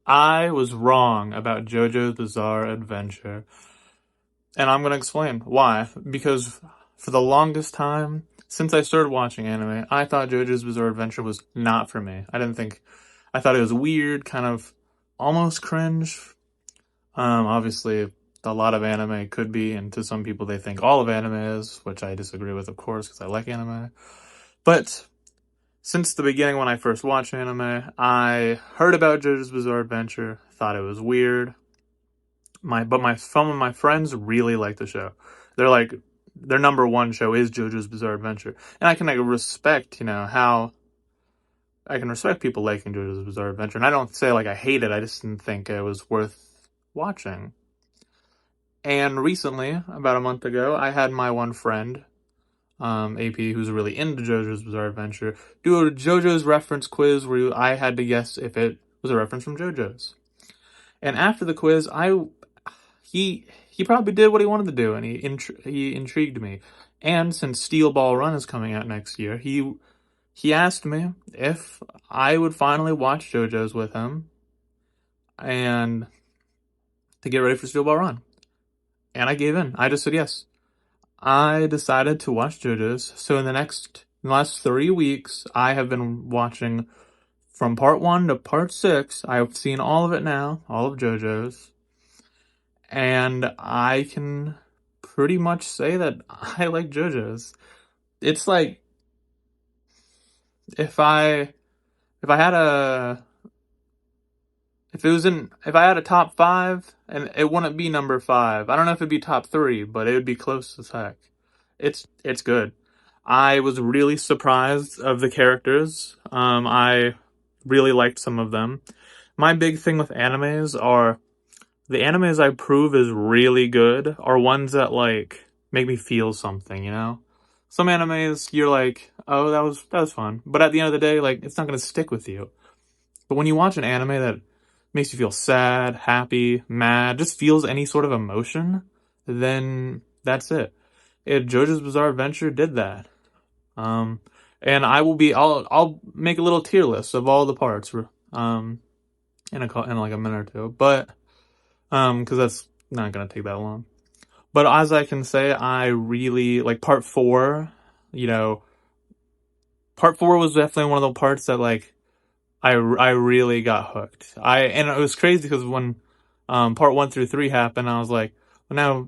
I was wrong about JoJo's Bizarre Adventure. And I'm going to explain why. Because for the longest time, since I started watching anime, I thought JoJo's Bizarre Adventure was not for me. I thought it was weird, kind of almost cringe. Obviously, a lot of anime could be, and to some people, they think all of anime is, which I disagree with, of course, because I like anime. But since the beginning, when I first watched anime, I heard about JoJo's Bizarre Adventure, thought it was weird. Some of my friends really like the show. They're like, their number one show is JoJo's Bizarre Adventure, and I can respect, how I can respect people liking JoJo's Bizarre Adventure, and I don't say like I hate it. I just didn't think it was worth watching. And recently, about a month ago, I had my one friend, AP, who's really into JoJo's Bizarre Adventure, do a JoJo's reference quiz where I had to guess if it was a reference from JoJo's. And after the quiz, he probably did what he wanted to do, and he intrigued me. And since Steel Ball Run is coming out next year, he asked me if I would finally watch JoJo's with him, and to get ready for Steel Ball Run. And I gave in. I just said yes. I decided to watch JoJo's. So in the last 3 weeks, I have been watching from part 1 to part 6. I have seen all of it now, all of JoJo's. And I can pretty much say that I like JoJo's. It's like if I had if I had a top 5, and it wouldn't be number 5. I don't know if it'd be top 3, but it would be close as heck. It's good. I was really surprised of the characters. I really liked some of them. My big thing with animes are the animes I prove is really good are ones that like make me feel something, Some animes you're like, oh, that was fun. But at the end of the day, like it's not gonna stick with you. But when you watch an anime that makes you feel sad, happy, mad, just feels any sort of emotion, then that's it. JoJo's Bizarre Adventure did that. Um, and I'll make a little tier list of all the parts, in like a minute or two, but because that's not gonna take that long. But as I can say, I really like part 4. You know, part 4 was definitely one of the parts that like I really got hooked. And it was crazy because when part 1 through 3 happened, I was like, well, now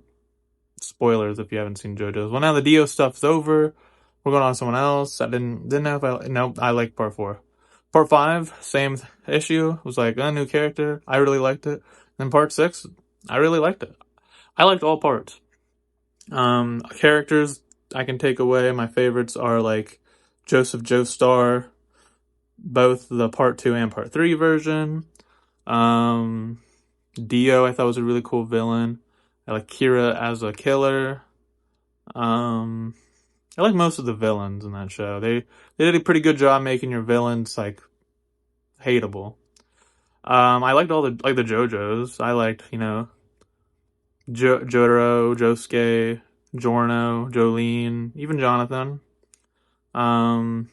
spoilers if you haven't seen JoJo's. Well, now the Dio stuff's over. We're going on to someone else. I didn't know if I no. I liked part 4. Part 5, same issue. It was like a new character. I really liked it. And part 6, I really liked it. I liked all parts. Characters I can take away. My favorites are like Joseph Joestar, both the part 2 and part 3 version. Dio I thought was a really cool villain. I like Kira as a killer. I like most of the villains in that show. They did a pretty good job making your villains like hateable. I liked all the JoJo's. I liked, Jotaro, Josuke, Giorno, Jolene, even Jonathan. Um,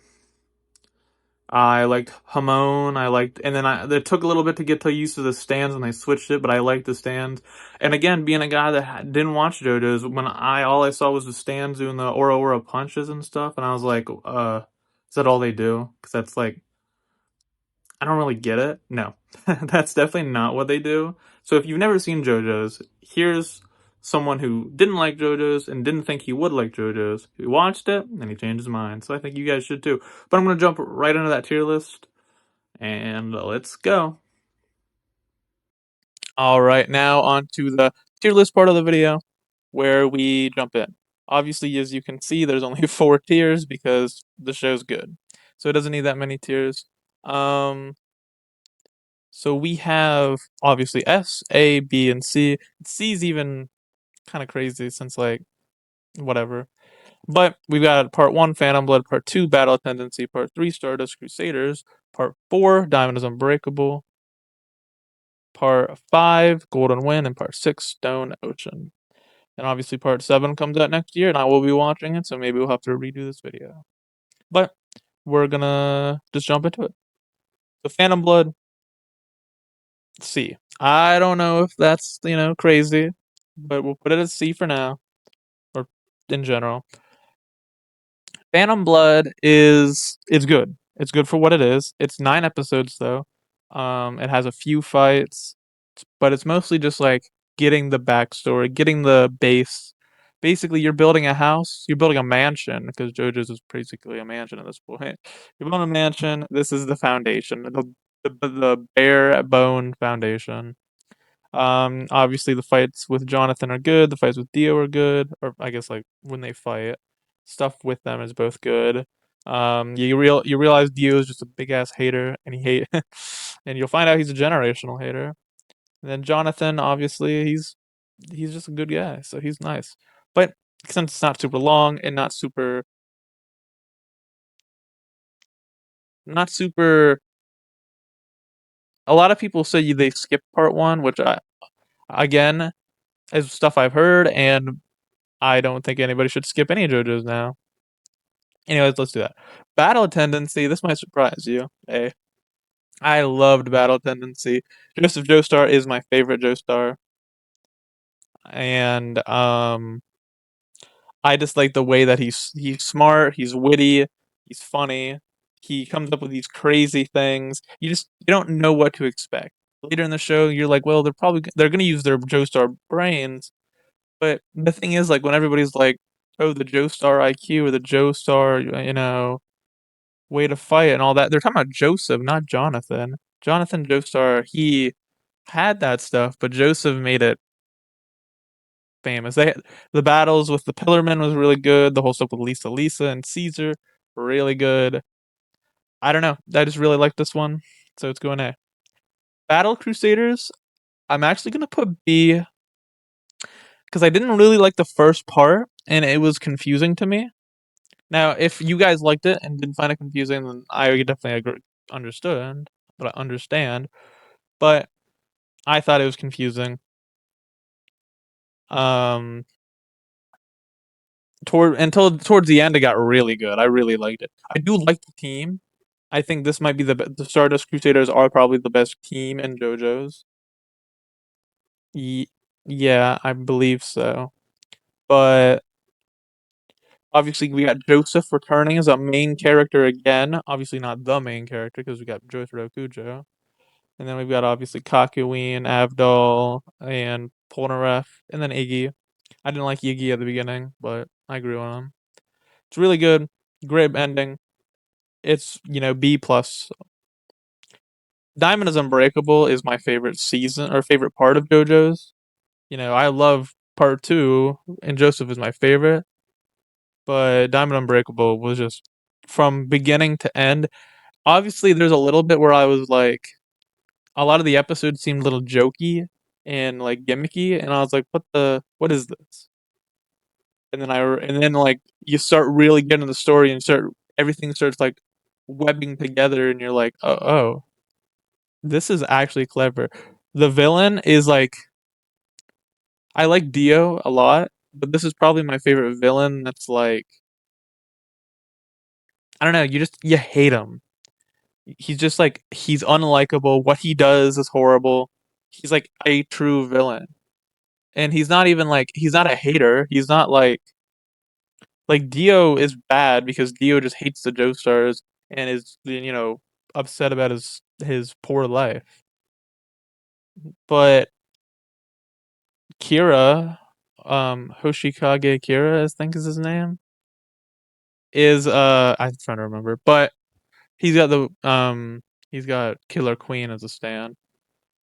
I liked Hamon. And then it took a little bit to get used to the stands when they switched it, but I liked the stands. And again, being a guy that didn't watch JoJo's, all I saw was the stands doing the Ora Ora punches and stuff, and I was like, is that all they do? Because that's like, I don't really get it. No, that's definitely not what they do. So if you've never seen JoJo's, here's someone who didn't like JoJo's and didn't think he would like JoJo's. He watched it and he changed his mind. So I think you guys should too. But I'm going to jump right into that tier list and let's go. All right, now on to the tier list part of the video where we jump in. Obviously, as you can see, there's only 4 tiers because the show's good. So it doesn't need that many tiers. So we have obviously S, A, B, and C. C's even kind of crazy since like whatever. But we've got part 1, Phantom Blood, part 2, Battle Tendency, part 3, Stardust Crusaders, part 4, Diamond is Unbreakable, part 5, Golden Wind, and part 6, Stone Ocean. And obviously part 7 comes out next year, and I will be watching it, so maybe we'll have to redo this video. But we're gonna just jump into it. So Phantom Blood, C. I don't know if that's, crazy, but we'll put it at C for now, or in general. Phantom Blood is good. It's good for what it is. It's 9 episodes though. It has a few fights, but it's mostly just like getting the backstory, getting the base. Basically, you're building a house, you're building a mansion because JoJo's is basically a mansion at this point. You're building a mansion. This is the foundation, the bare bone foundation. Obviously the fights with Jonathan are good. The fights with Dio are good, or I guess like when they fight, stuff with them is both good. You realize Dio is just a big ass hater, and he hate, and you'll find out he's a generational hater. And then Jonathan, obviously, he's just a good guy, so he's nice. But since it's not super long and not super, a lot of people say they skip part one, which I again is stuff I've heard, and I don't think anybody should skip any JoJo's now. Anyways, let's do that. Battle Tendency. This might surprise you. Hey, I loved Battle Tendency. Joseph Joestar is my favorite Joestar, and I just like the way that he's smart, he's witty, he's funny. He comes up with these crazy things. You don't know what to expect. Later in the show, you're like, well, they're gonna use their Joestar brains, but the thing is, like, when everybody's like, oh, the Joestar IQ or the Joestar, way to fight and all that, they're talking about Joseph, not Jonathan. Jonathan Joestar, he had that stuff, but Joseph made it famous. The battles with the Pillarmen was really good. The whole stuff with Lisa and Caesar, really good. I don't know. I just really like this one, so it's going A. Battle Crusaders, I'm actually gonna put B because I didn't really like the first part and it was confusing to me. Now, if you guys liked it and didn't find it confusing, then I definitely understood, but I understand. But I thought it was confusing. Um, towards the end, it got really good. I really liked it. I do like the team. I think this might be the Stardust Crusaders are probably the best team in JoJo's. Ye- yeah, I believe so. But obviously, we got Joseph returning as a main character again. Obviously, not the main character because we got Jotaro Kujo. And then we've got obviously Kakyoin, Avdol, and Polnareff, and then Iggy. I didn't like Iggy at the beginning, but I grew on him. It's really good. Great ending. It's, B plus. Diamond is Unbreakable is my favorite season or favorite part of JoJo's. I love part two, and Joseph is my favorite. But Diamond Unbreakable was just from beginning to end. Obviously, there's a little bit where I was like, a lot of the episodes seemed a little jokey and like gimmicky, and I was like, what is this? And then like you start really getting the story and start everything starts like webbing together, and you're like, oh, this is actually clever. The villain is like, I like Dio a lot, but this is probably my favorite villain. That's like, I don't know, you hate him. He's just like, he's unlikable. What he does is horrible. He's like a true villain. And he's not even like, he's not a hater. He's not like Dio is bad because Dio just hates the Joestars and is, upset about his poor life. But Kira, Hoshikage Kira, I think is his name, is I'm trying to remember, but he's got Killer Queen as a stand,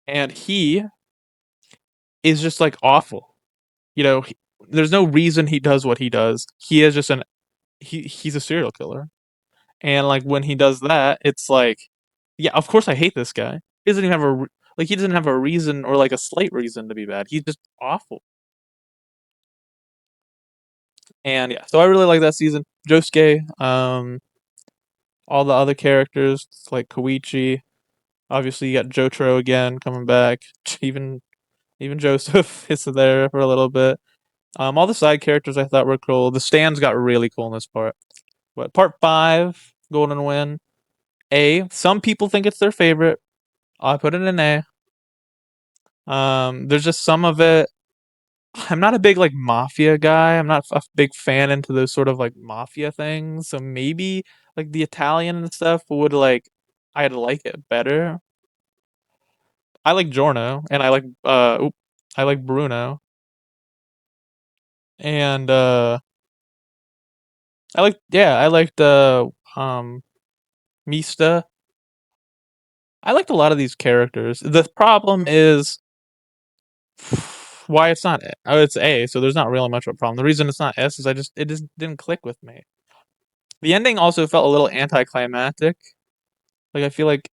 and he is just like awful. There's no reason he does what he does. He is just he's a serial killer, and like when he does that, it's like, yeah, of course I hate this guy. He doesn't even have he doesn't have a reason or like a slight reason to be bad. He's just awful. And yeah, so I really like that season. Josuke, all the other characters like Koichi. Obviously, you got Jotaro again coming back. Even Joseph is there for a little bit. All the side characters I thought were cool. The stands got really cool in this part. But part 5, Golden Wind. A. Some people think it's their favorite. I put it in A. There's just some of it. I'm not a big like mafia guy. I'm not a big fan into those sort of like mafia things. So maybe like the Italian and stuff would like I'd like it better. I like Giorno and I like Bruno and I liked Mista. I liked a lot of these characters. The problem is why it's not oh it's A, so there's not really much of a problem. The reason it's not S is it just didn't click with me. The ending also felt a little anticlimactic. Like I feel like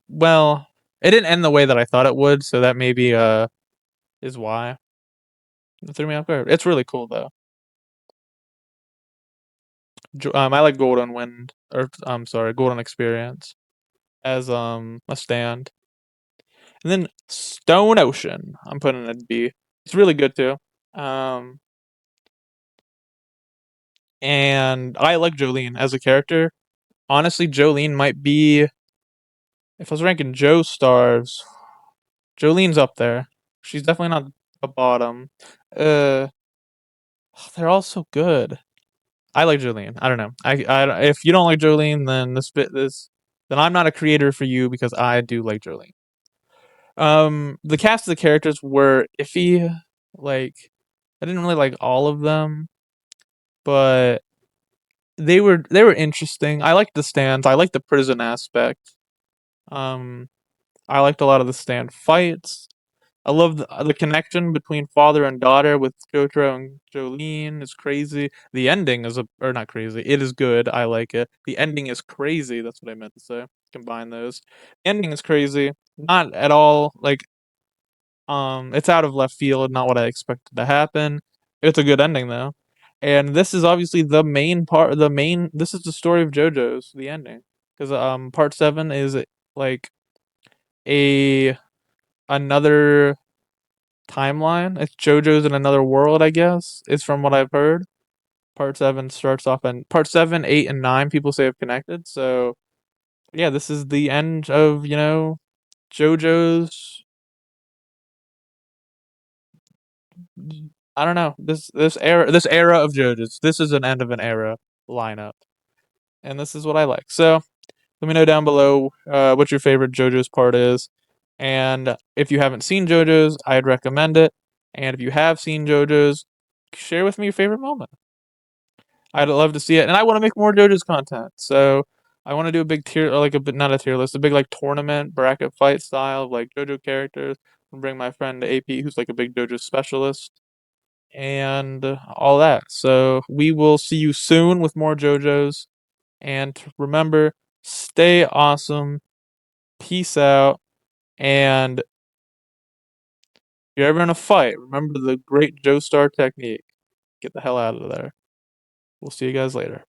well, it didn't end the way that I thought it would, so that maybe is why. It threw me off guard. It's really cool though. I like Golden Wind or I'm sorry, Golden Experience as a stand. And then Stone Ocean, I'm putting it at B. It's really good too. Um and I like Jolene as a character. Honestly, Jolene might be if I was ranking Joe stars, Jolene's up there. She's definitely not a bottom. Uh they're all so good. I like Jolene. I don't know. If you don't like Jolene, then then I'm not a creator for you because I do like Jolene. The cast of the characters were iffy. Like I didn't really like all of them, but they were interesting. I liked the stands. I liked the prison aspect. Um, I liked a lot of the stand fights. I love the connection between father and daughter with Jotaro and Jolene is crazy. The ending is or not crazy. It is good. I like it. The ending is crazy. That's what I meant to say. Combine those. The ending is crazy. Not at all like it's out of left field. Not what I expected to happen. It's a good ending though. And this is obviously the main part. The main. This is the story of JoJo's. The ending because part 7 is like a another timeline. It's JoJo's in another world, I guess. Is from what I've heard. Part 7 starts off and part 7, 8 and 9 people say have connected. So, yeah, this is the end of, JoJo's I don't know. This era of JoJo's. This is an end of an era lineup. And this is what I like. So, let me know down below what your favorite JoJo's part is. And if you haven't seen JoJo's, I'd recommend it. And if you have seen JoJo's, share with me your favorite moment. I'd love to see it, and I want to make more JoJo's content. So I want to do a big tier, or like a bit not a tier list, a big like tournament bracket fight style of like JoJo characters. And bring my friend AP, who's like a big JoJo specialist, and all that. So we will see you soon with more JoJo's. And remember, stay awesome. Peace out. And if you're ever in a fight, remember the great Joestar technique. Get the hell out of there. We'll see you guys later.